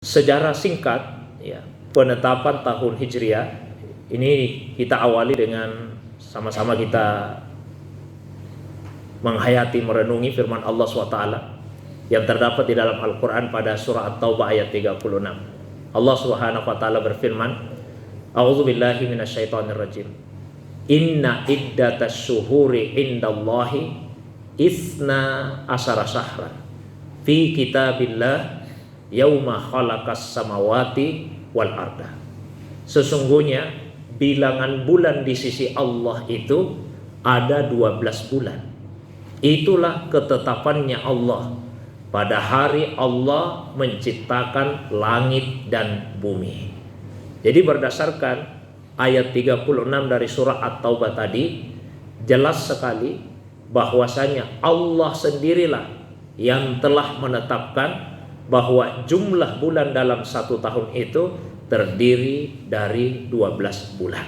Sejarah singkat ya, penetapan tahun Hijriah ini kita awali dengan sama-sama kita menghayati, merenungi firman Allah SWT yang terdapat di dalam Al-Quran pada surah At-Taubah ayat 36. Allah SWT berfirman, A'udzubillahi minasyaitonirrajim. Inna iddatas syuhuri indallahi isna asyara syahran fi kitabillah yauma khalaqas samawati wal arda. Sesungguhnya bilangan bulan di sisi Allah itu ada 12 bulan. Itulah ketetapannya Allah pada hari Allah menciptakan langit dan bumi. Jadi berdasarkan ayat 36 dari surah At-Taubah tadi, jelas sekali bahwasanya Allah sendirilah yang telah menetapkan bahwa jumlah bulan dalam satu tahun itu terdiri dari 12 bulan.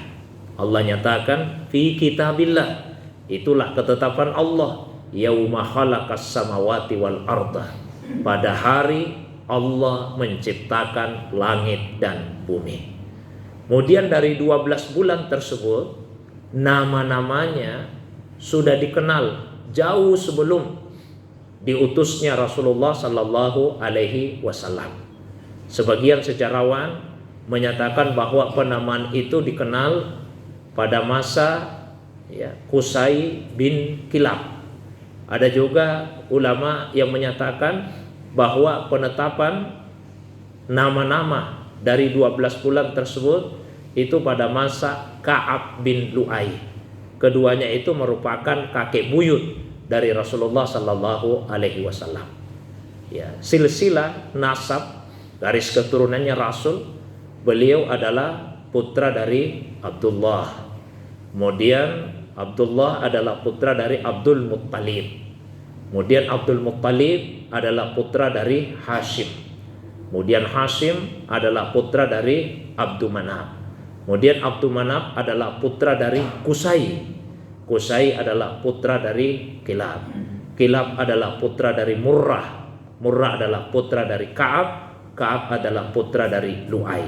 Allah nyatakan fi kitabillah, itulah ketetapan Allah, yauma khalaqas samawati wal arda, pada hari Allah menciptakan langit dan bumi. Kemudian dari 12 bulan tersebut, nama-namanya sudah dikenal jauh sebelum diutusnya Rasulullah Sallallahu Alaihi Wasallam. Sebagian sejarawan menyatakan bahwa penamaan itu dikenal pada masa Qusay bin Kilab. Ada juga ulama yang menyatakan bahwa penetapan nama-nama dari 12 bulan tersebut itu pada masa Ka'ab bin Lu'ay. Keduanya itu merupakan kakek buyut dari Rasulullah Sallallahu Alaihi Wasallam. Ya, silsilah nasab garis keturunannya Rasul, beliau adalah putra dari Abdullah. Kemudian Abdullah adalah putra dari Abdul Muttalib. Kemudian Abdul Muttalib adalah putra dari Hashim. Kemudian Hashim adalah putra dari Abdul Manaf. Kemudian Abdul Manaf adalah putra dari Qusay. Qusay adalah putra dari Kilab. Kilab adalah putra dari Murrah. Murrah adalah putra dari Ka'ab. Ka'ab adalah putra dari Lu'ay.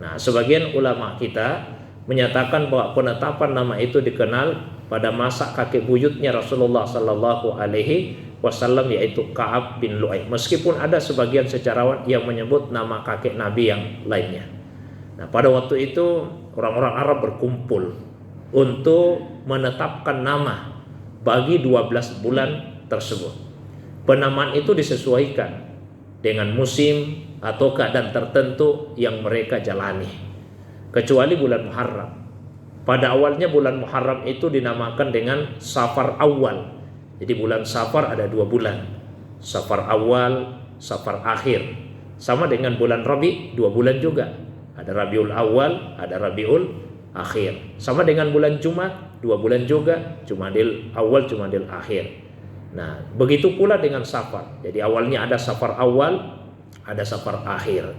Nah, sebagian ulama kita menyatakan bahwa penetapan nama itu dikenal pada masa kakek buyutnya Rasulullah Sallallahu Alaihi Wasallam, yaitu Ka'ab bin Lu'ay. Meskipun ada sebagian sejarawan yang menyebut nama kakek Nabi yang lainnya. Nah, pada waktu itu orang-orang Arab berkumpul untuk menetapkan nama bagi 12 bulan tersebut. Penamaan itu disesuaikan dengan musim atau keadaan tertentu yang mereka jalani. Kecuali bulan Muharram. Pada awalnya bulan Muharram itu dinamakan dengan Safar Awal. Jadi bulan Safar ada 2 bulan. Safar Awal, Safar Akhir. Sama dengan bulan Rabi, 2 bulan juga. Ada Rabiul Awal, ada Rabiul Akhir. Sama dengan bulan Jumat, 2 bulan juga, Jumadil Awal, Jumadil Akhir. Nah, begitu pula dengan Safar. Jadi awalnya ada Safar Awal, ada Safar Akhir.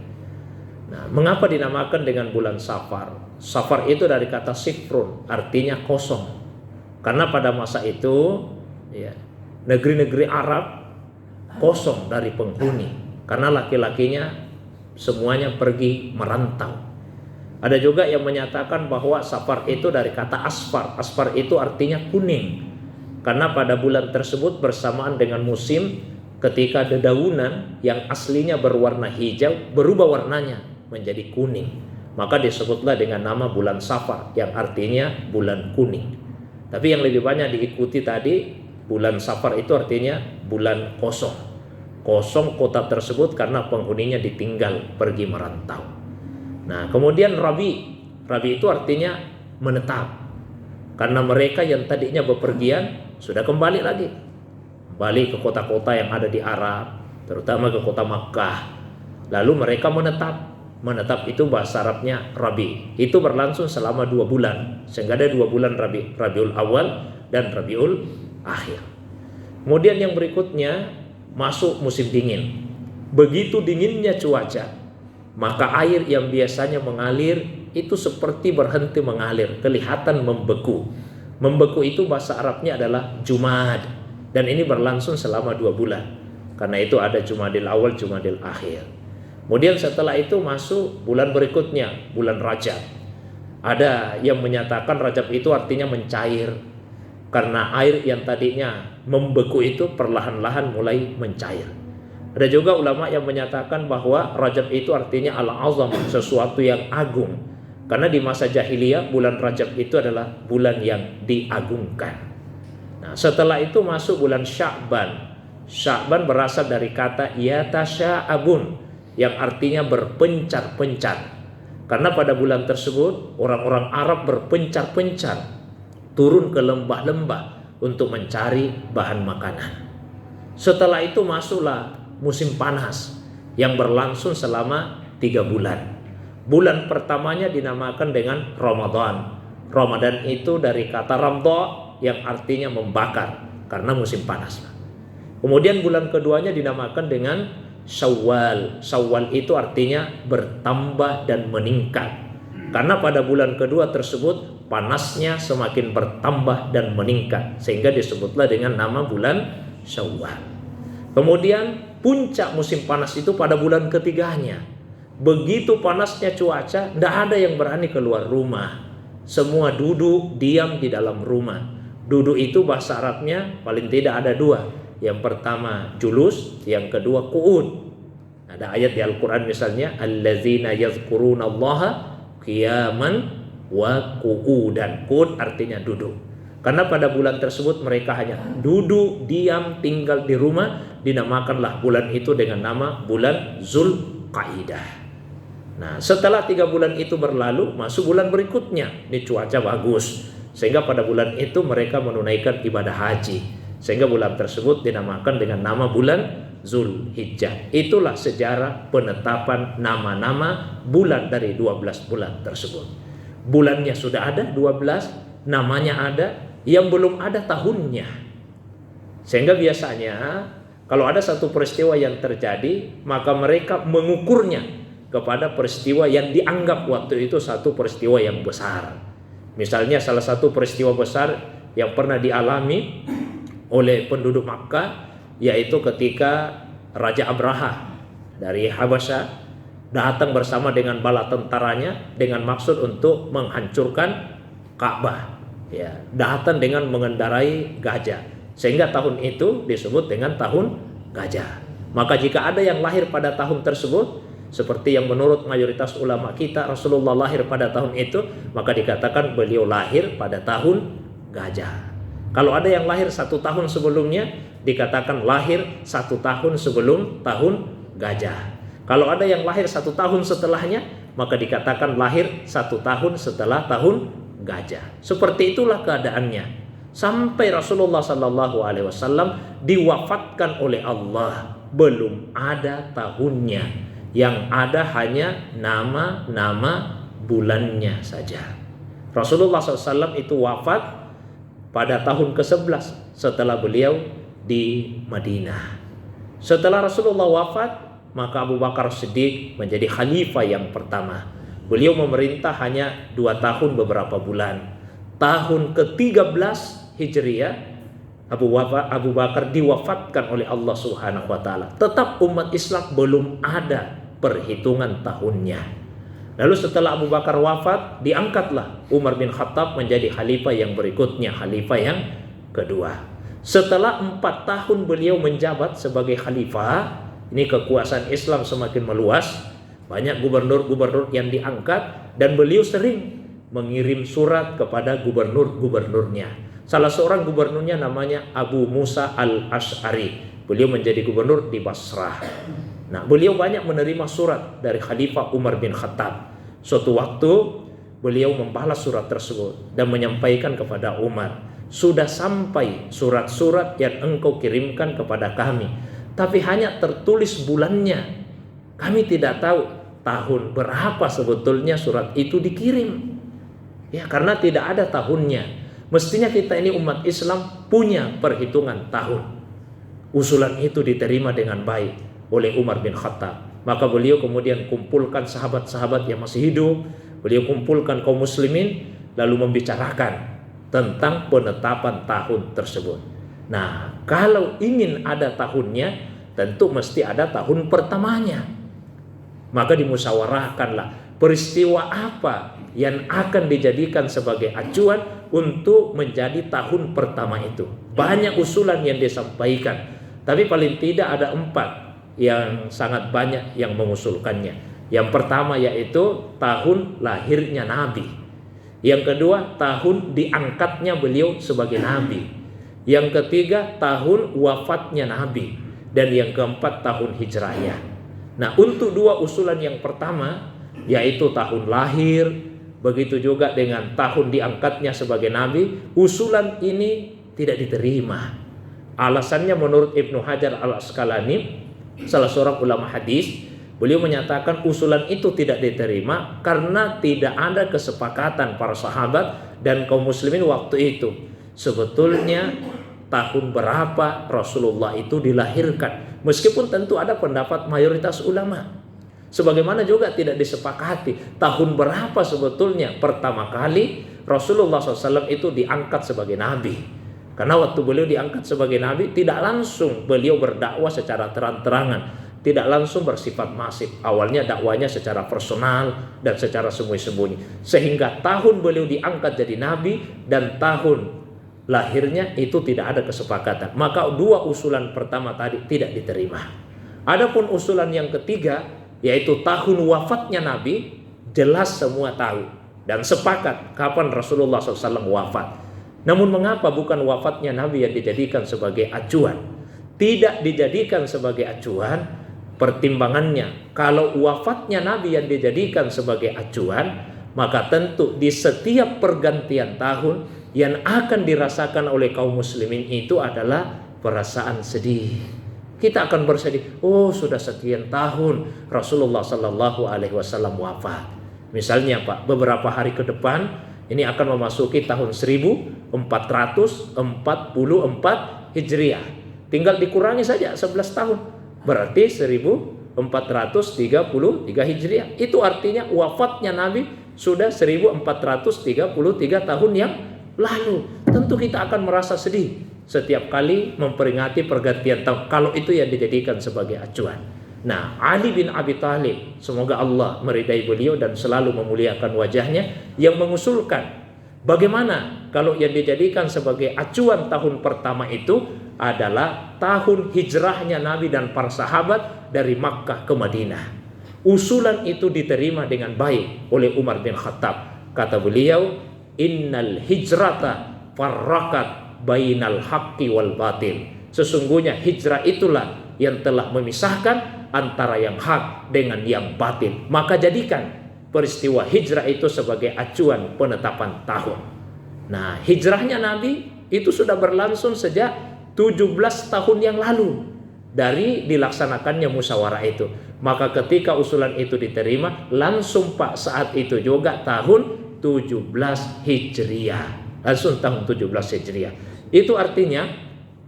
Nah, mengapa dinamakan dengan bulan Safar? Safar itu dari kata sifrun, artinya kosong. Karena pada masa itu negeri-negeri Arab kosong dari penghuni, karena laki-lakinya semuanya pergi merantau. Ada juga yang menyatakan bahwa Safar itu dari kata asfar. Asfar itu artinya kuning. Karena pada bulan tersebut bersamaan dengan musim ketika dedaunan yang aslinya berwarna hijau berubah warnanya menjadi kuning. Maka disebutlah dengan nama bulan Safar yang artinya bulan kuning. Tapi yang lebih banyak diikuti tadi, bulan Safar itu artinya bulan kosong. Kosong kota tersebut karena penghuninya ditinggal pergi merantau. Nah, kemudian Rabi itu artinya menetap. Karena mereka yang tadinya bepergian sudah kembali lagi. Kembali ke kota-kota yang ada di Arab, terutama ke kota Makkah. Lalu mereka menetap. Menetap itu bahasa Arabnya Rabi. Itu berlangsung selama 2 bulan. Sehingga ada 2 bulan Rabiul Awal dan Rabiul Akhir. Kemudian yang berikutnya masuk musim dingin. Begitu dinginnya cuaca, maka air yang biasanya mengalir itu seperti berhenti mengalir, kelihatan membeku. Membeku itu bahasa Arabnya adalah Jumad. Dan ini berlangsung selama 2 bulan. Karena itu ada Jumadil Awal, Jumadil Akhir. Kemudian setelah itu masuk bulan berikutnya, bulan Rajab. Ada yang menyatakan Rajab itu artinya mencair, karena air yang tadinya membeku itu perlahan-lahan mulai mencair. Ada juga ulama yang menyatakan bahwa Rajab itu artinya al-azam, sesuatu yang agung. Karena di masa jahiliyah bulan Rajab itu adalah bulan yang diagungkan. Nah, setelah itu masuk bulan Sya'ban. Sya'ban berasal dari kata yatasya'abun, yang artinya berpencar-pencar. Karena pada bulan tersebut orang-orang Arab berpencar-pencar, turun ke lembah-lembah untuk mencari bahan makanan. Setelah itu masuklah musim panas yang berlangsung selama 3 bulan. Bulan pertamanya dinamakan dengan Ramadan. Ramadan itu dari kata ramdha yang artinya membakar, karena musim panas. Kemudian bulan keduanya dinamakan dengan Syawal. Syawal itu artinya bertambah dan meningkat, karena pada bulan kedua tersebut panasnya semakin bertambah dan meningkat, sehingga disebutlah dengan nama bulan Syawal. Kemudian puncak musim panas itu pada bulan ketiganya. Begitu panasnya cuaca, tidak ada yang berani keluar rumah. Semua duduk diam di dalam rumah. Duduk itu bahasa Arabnya paling tidak ada 2. Yang pertama julus, yang kedua qu'ud. Ada ayat di Al-Quran misalnya, allazina yazkurunallaha qiyaman wa qu'udan. Qu'ud artinya duduk. Karena pada bulan tersebut mereka hanya duduk, diam, tinggal di rumah. Dinamakanlah bulan itu dengan nama bulan Zulqaidah. Nah, setelah 3 bulan itu berlalu, masuk bulan berikutnya. Ini cuaca bagus, sehingga pada bulan itu mereka menunaikan ibadah haji. Sehingga bulan tersebut dinamakan dengan nama bulan Zulhijjah. Itulah sejarah penetapan nama-nama bulan dari 12 bulan tersebut. Bulannya sudah ada 12, namanya ada, yang belum ada tahunnya. Sehingga biasanya kalau ada satu peristiwa yang terjadi, maka mereka mengukurnya kepada peristiwa yang dianggap waktu itu satu peristiwa yang besar. Misalnya salah satu peristiwa besar yang pernah dialami oleh penduduk Makkah, yaitu ketika Raja Abraha dari Habasyah datang bersama dengan bala tentaranya dengan maksud untuk menghancurkan Ka'bah. Ya, datang dengan mengendarai gajah, sehingga tahun itu disebut dengan tahun gajah. Maka jika ada yang lahir pada tahun tersebut, seperti yang menurut mayoritas ulama kita Rasulullah lahir pada tahun itu, maka dikatakan beliau lahir pada tahun gajah. Kalau ada yang lahir 1 tahun sebelumnya, dikatakan lahir 1 tahun sebelum tahun gajah. Kalau ada yang lahir 1 tahun setelahnya, maka dikatakan lahir 1 tahun setelah tahun gajah. Seperti itulah keadaannya sampai Rasulullah SAW diwafatkan oleh Allah. Belum ada tahunnya, yang ada hanya nama-nama bulannya saja. Rasulullah SAW itu wafat pada tahun ke-11 setelah beliau di Madinah. Setelah Rasulullah wafat, maka Abu Bakar Siddiq menjadi khalifah yang pertama. Beliau memerintah hanya 2 tahun beberapa bulan. Tahun ke-13 Hijriah, Abu Bakar diwafatkan oleh Allah Subhanahu wa taala. Tetap umat Islam belum ada perhitungan tahunnya. Lalu setelah Abu Bakar wafat, diangkatlah Umar bin Khattab menjadi khalifah yang berikutnya, khalifah yang kedua. Setelah 4 tahun beliau menjabat sebagai khalifah, ini kekuasaan Islam semakin meluas, banyak gubernur-gubernur yang diangkat, dan beliau sering mengirim surat kepada gubernur-gubernurnya. Salah seorang gubernurnya namanya Abu Musa al-Ash'ari. Beliau menjadi gubernur di Basrah. Nah, beliau banyak menerima surat dari Khalifah Umar bin Khattab. Suatu waktu beliau membalas surat tersebut dan menyampaikan kepada Umar, sudah sampai surat-surat yang engkau kirimkan kepada kami, tapi hanya tertulis bulannya. Kami tidak tahu tahun berapa sebetulnya surat itu dikirim. Ya, karena tidak ada tahunnya. Mestinya kita ini umat Islam punya perhitungan tahun. Usulan itu diterima dengan baik oleh Umar bin Khattab. Maka beliau kemudian kumpulkan sahabat-sahabat yang masih hidup, beliau kumpulkan kaum muslimin, lalu membicarakan tentang penetapan tahun tersebut. Nah, kalau ingin ada tahunnya, tentu mesti ada tahun pertamanya. Maka dimusyawarahkanlah peristiwa apa yang akan dijadikan sebagai acuan untuk menjadi tahun pertama itu. Banyak usulan yang disampaikan, tapi paling tidak ada 4 yang sangat banyak yang mengusulkannya. Yang pertama yaitu tahun lahirnya Nabi. Yang kedua, tahun diangkatnya beliau sebagai Nabi. Yang ketiga, tahun wafatnya Nabi. Dan yang keempat, tahun hijrahnya. Nah, untuk 2 usulan yang pertama, yaitu tahun lahir, begitu juga dengan tahun diangkatnya sebagai Nabi, usulan ini tidak diterima. Alasannya menurut Ibnu Hajar al-Asqalani, salah seorang ulama hadis, beliau menyatakan usulan itu tidak diterima karena tidak ada kesepakatan para sahabat dan kaum muslimin waktu itu. Sebetulnya tahun berapa Rasulullah itu dilahirkan, meskipun tentu ada pendapat mayoritas ulama. Sebagaimana juga tidak disepakati tahun berapa sebetulnya pertama kali Rasulullah SAW itu diangkat sebagai Nabi. Karena waktu beliau diangkat sebagai Nabi, tidak langsung beliau berdakwah secara terang-terangan, tidak langsung bersifat masif. Awalnya dakwanya secara personal dan secara sembunyi-sembunyi. Sehingga tahun beliau diangkat jadi Nabi dan tahun lahirnya itu tidak ada kesepakatan. Maka 2 usulan pertama tadi tidak diterima. Adapun usulan yang ketiga, yaitu tahun wafatnya Nabi, jelas semua tahu dan sepakat kapan Rasulullah SAW wafat. Namun mengapa bukan wafatnya Nabi yang dijadikan sebagai acuan? Tidak dijadikan sebagai acuan, pertimbangannya kalau wafatnya Nabi yang dijadikan sebagai acuan, maka tentu di setiap pergantian tahun yang akan dirasakan oleh kaum muslimin itu adalah perasaan sedih. Kita akan bersedih, oh sudah sekian tahun Rasulullah SAW wafat. Misalnya Pak, beberapa hari ke depan ini akan memasuki tahun 1444 Hijriah. Tinggal dikurangi saja 11 tahun. Berarti 1433 Hijriah. Itu artinya wafatnya Nabi sudah 1433 tahun yang lalu. Tentu kita akan merasa sedih setiap kali memperingati pergantian tahun, kalau itu yang dijadikan sebagai acuan. Nah, Ali bin Abi Thalib, semoga Allah meridai beliau dan selalu memuliakan wajahnya, yang mengusulkan bagaimana kalau yang dijadikan sebagai acuan tahun pertama itu adalah tahun hijrahnya Nabi dan para sahabat dari Makkah ke Madinah. Usulan itu diterima dengan baik oleh Umar bin Khattab. Kata beliau, innal hijrata farraqat bainal haqqi wal batil. Sesungguhnya hijrah itulah yang telah memisahkan antara yang hak dengan yang batil. Maka jadikan peristiwa hijrah itu sebagai acuan penetapan tahun. Nah, hijrahnya Nabi itu sudah berlangsung sejak 17 tahun yang lalu dari dilaksanakannya musyawarah itu. Maka ketika usulan itu diterima, langsung Pak saat itu juga tahun 17 Hijriah. Langsung tahun 17 Hijriah. Itu artinya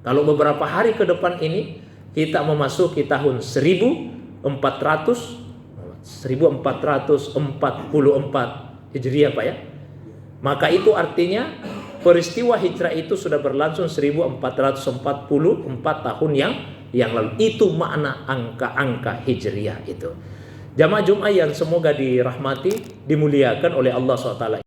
kalau beberapa hari ke depan ini kita memasuki tahun 1444 Hijriah Pak ya. Maka itu artinya peristiwa hijrah itu sudah berlangsung 1444 tahun yang lalu. Itu makna angka-angka hijriah itu. Jamaah Jumat yang semoga dirahmati, dimuliakan oleh Allah SWT.